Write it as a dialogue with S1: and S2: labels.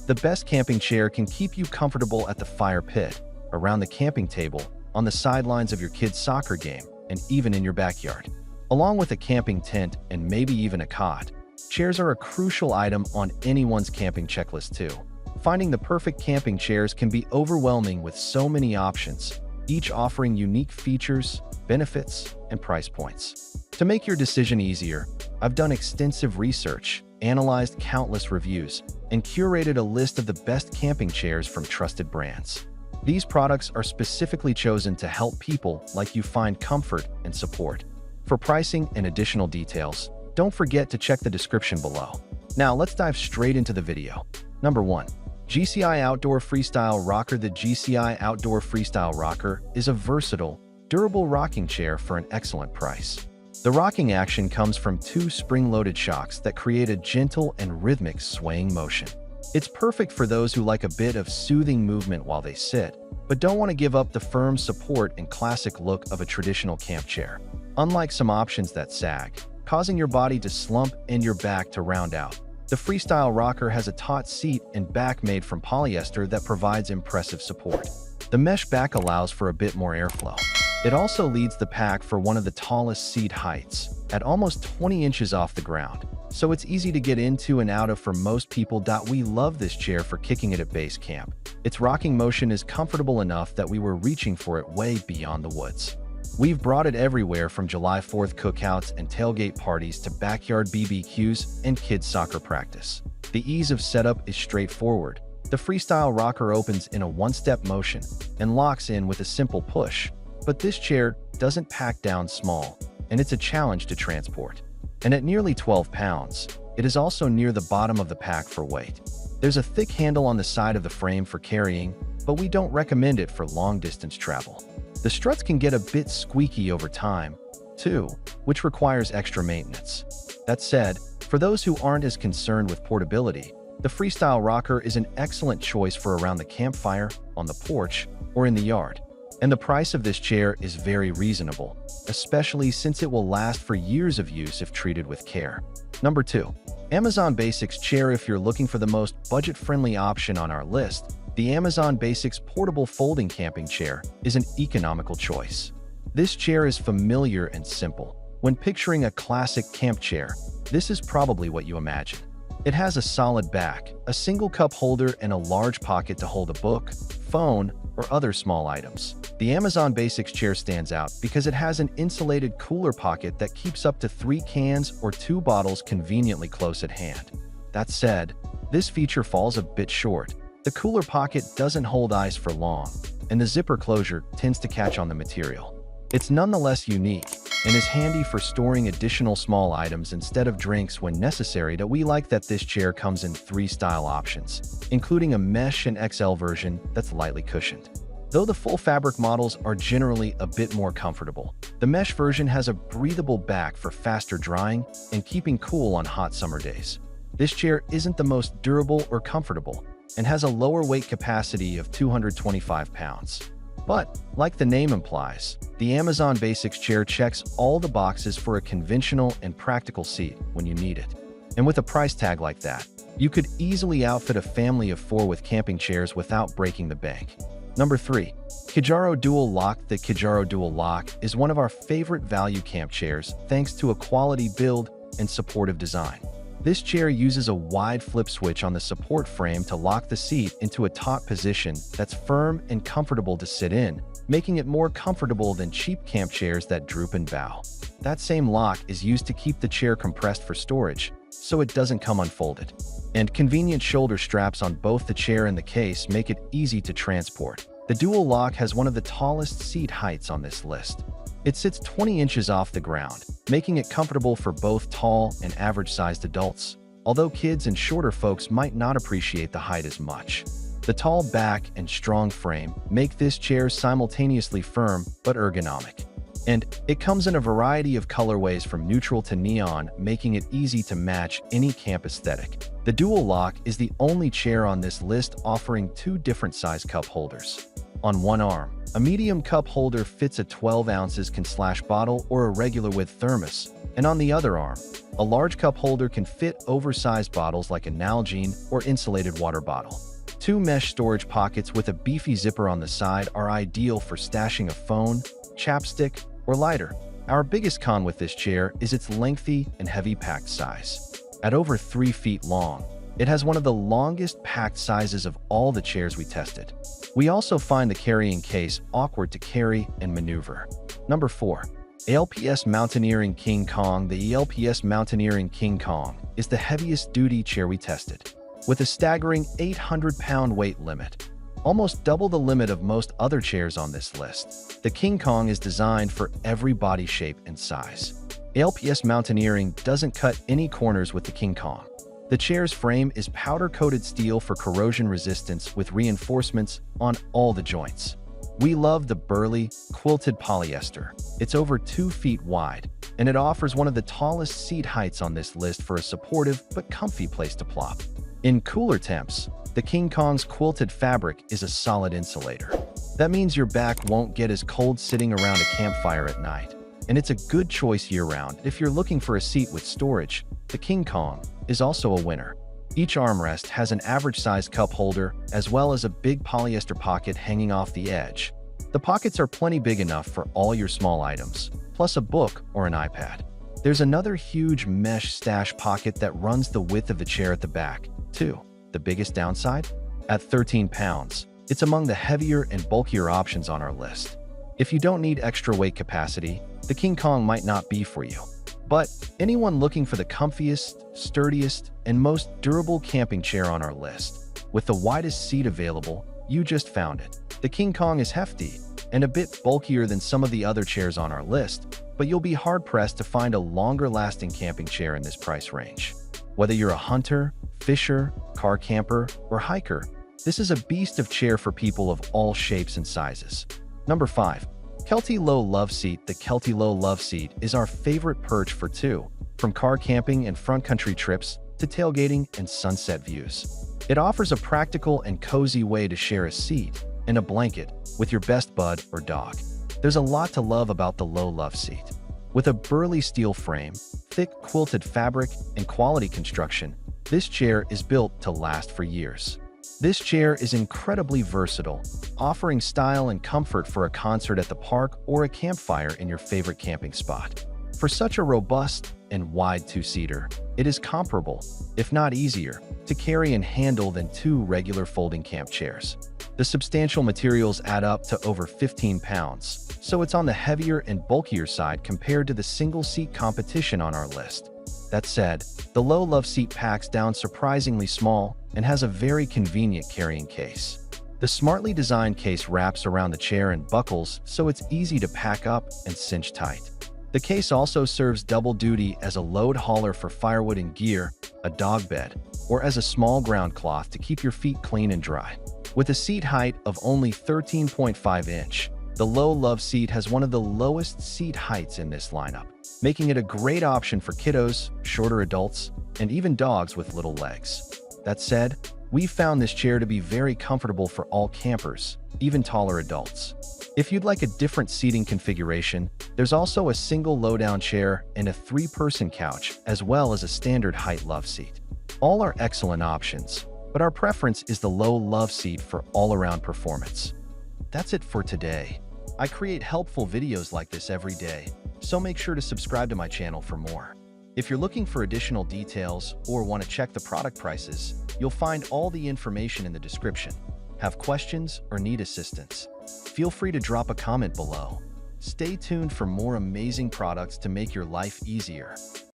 S1: The best camping chair can keep you comfortable at the fire pit, around the camping table, on the sidelines of your kid's soccer game, and even in your backyard. Along with a camping tent and maybe even a cot, chairs are a crucial item on anyone's camping checklist too. Finding the perfect camping chairs can be overwhelming with so many options, each offering unique features, benefits, and price points. To make your decision easier, I've done extensive research, analyzed countless reviews, and curated a list of the best camping chairs from trusted brands. These products are specifically chosen to help people like you find comfort and support. For pricing and additional details, don't forget to check the description below. Now let's dive straight into the video. Number 1. GCI Outdoor Freestyle Rocker. The GCI Outdoor Freestyle Rocker is a versatile, durable rocking chair for an excellent price. The rocking action comes from 2 spring-loaded shocks that create a gentle and rhythmic swaying motion. It's perfect for those who like a bit of soothing movement while they sit, but don't want to give up the firm support and classic look of a traditional camp chair. Unlike some options that sag, causing your body to slump and your back to round out, the Freestyle Rocker has a taut seat and back made from polyester that provides impressive support. The mesh back allows for a bit more airflow. It also leads the pack for one of the tallest seat heights, at almost 20 inches off the ground, so it's easy to get into and out of for most people. We love this chair for kicking it at base camp. Its rocking motion is comfortable enough that we were reaching for it way beyond the woods. We've brought it everywhere from July 4th cookouts and tailgate parties to backyard BBQs and kids' soccer practice. The ease of setup is straightforward. The Freestyle Rocker opens in a one-step motion and locks in with a simple push. But this chair doesn't pack down small, and it's a challenge to transport. And at nearly 12 pounds, it is also near the bottom of the pack for weight. There's a thick handle on the side of the frame for carrying, but we don't recommend it for long-distance travel. The struts can get a bit squeaky over time, too, which requires extra maintenance. That said, for those who aren't as concerned with portability, the Freestyle Rocker is an excellent choice for around the campfire, on the porch, or in the yard. And the price of this chair is very reasonable, especially since it will last for years of use if treated with care. Number 2. Amazon Basics Chair. If you're looking for the most budget-friendly option on our list, the Amazon Basics Portable Folding Camping Chair is an economical choice. This chair is familiar and simple. When picturing a classic camp chair, this is probably what you imagine. It has a solid back, a single cup holder, and a large pocket to hold a book, phone, or other small items. The Amazon Basics chair stands out because it has an insulated cooler pocket that keeps up to 3 cans or 2 bottles conveniently close at hand. That said, this feature falls a bit short. The cooler pocket doesn't hold ice for long, and the zipper closure tends to catch on the material. It's nonetheless unique and is handy for storing additional small items instead of drinks when necessary. We like that this chair comes in 3 style options, including a mesh and XL version that's lightly cushioned. Though the full fabric models are generally a bit more comfortable, the mesh version has a breathable back for faster drying and keeping cool on hot summer days. This chair isn't the most durable or comfortable and has a lower weight capacity of 225 pounds. But, like the name implies, the Amazon Basics chair checks all the boxes for a conventional and practical seat when you need it. And with a price tag like that, you could easily outfit a family of 4 with camping chairs without breaking the bank. Number 3. Kijaro Dual Lock. The Kijaro Dual Lock is one of our favorite value camp chairs thanks to a quality build and supportive design. This chair uses a wide flip switch on the support frame to lock the seat into a taut position that's firm and comfortable to sit in, making it more comfortable than cheap camp chairs that droop and bow. That same lock is used to keep the chair compressed for storage, so it doesn't come unfolded. And convenient shoulder straps on both the chair and the case make it easy to transport. The dual lock has one of the tallest seat heights on this list. It sits 20 inches off the ground, making it comfortable for both tall and average-sized adults, although kids and shorter folks might not appreciate the height as much. The tall back and strong frame make this chair simultaneously firm but ergonomic. And it comes in a variety of colorways from neutral to neon, making it easy to match any camp aesthetic. The dual lock is the only chair on this list offering 2 different size cup holders. On one arm, A medium cup holder fits a 12 ounces can/slash bottle or a regular width thermos, and on the other arm, a large cup holder can fit oversized bottles like a Nalgene or insulated water bottle. Two mesh storage pockets with a beefy zipper on the side are ideal for stashing a phone, chapstick, or lighter. Our biggest con with this chair is its lengthy and heavy packed size. At over 3 feet long, it has one of the longest packed sizes of all the chairs we tested. We also find the carrying case awkward to carry and maneuver. Number 4. ELPS Mountaineering King Kong. The ELPS Mountaineering King Kong is the heaviest duty chair we tested, with a staggering 800-pound weight limit, almost double the limit of most other chairs on this list. The King Kong is designed for every body shape and size. ELPS Mountaineering doesn't cut any corners with the King Kong. The chair's frame is powder-coated steel for corrosion resistance with reinforcements on all the joints. We love the burly, quilted polyester. It's over 2 feet wide, and it offers one of the tallest seat heights on this list for a supportive but comfy place to plop. In cooler temps, the King Kong's quilted fabric is a solid insulator. That means your back won't get as cold sitting around a campfire at night, and it's a good choice year-round. If you're looking for a seat with storage, the King Kong is also a winner. Each armrest has an average-sized cup holder as well as a big polyester pocket hanging off the edge. The pockets are plenty big enough for all your small items, plus a book or an iPad. There's another huge mesh stash pocket that runs the width of the chair at the back, too. The biggest downside? At 13 pounds, it's among the heavier and bulkier options on our list. If you don't need extra weight capacity, the King Kong might not be for you. But anyone looking for the comfiest, sturdiest, and most durable camping chair on our list, with the widest seat available, you just found it. The King Kong is hefty and a bit bulkier than some of the other chairs on our list, but you'll be hard-pressed to find a longer-lasting camping chair in this price range. Whether you're a hunter, fisher, car camper, or hiker, this is a beast of chair for people of all shapes and sizes. Number 5. Kelty Low Love Seat. The Kelty Low Love Seat is our favorite perch for two, from car camping and front country trips to tailgating and sunset views. It offers a practical and cozy way to share a seat and a blanket with your best bud or dog. There's a lot to love about the Low Love Seat. With a burly steel frame, thick quilted fabric, and quality construction, this chair is built to last for years. This chair is incredibly versatile, offering style and comfort for a concert at the park or a campfire in your favorite camping spot. For such a robust and wide two-seater, it is comparable, if not easier, to carry and handle than two regular folding camp chairs. The substantial materials add up to over 15 pounds, so it's on the heavier and bulkier side compared to the single-seat competition on our list. That said, the Low Love Seat packs down surprisingly small and has a very convenient carrying case. The smartly designed case wraps around the chair and buckles, so it's easy to pack up and cinch tight. The case also serves double duty as a load hauler for firewood and gear, a dog bed, or as a small ground cloth to keep your feet clean and dry. With a seat height of only 13.5 inch, the Low Love Seat has one of the lowest seat heights in this lineup, making it a great option for kiddos, shorter adults, and even dogs with little legs. That said, we found this chair to be very comfortable for all campers, even taller adults. If you'd like a different seating configuration, there's also a single low-down chair and a 3-person couch, as well as a standard height love seat. All are excellent options, but our preference is the Low Love Seat for all-around performance. That's it for today. I create helpful videos like this every day, so make sure to subscribe to my channel for more. If you're looking for additional details or want to check the product prices, you'll find all the information in the description. Have questions or need assistance? Feel free to drop a comment below. Stay tuned for more amazing products to make your life easier.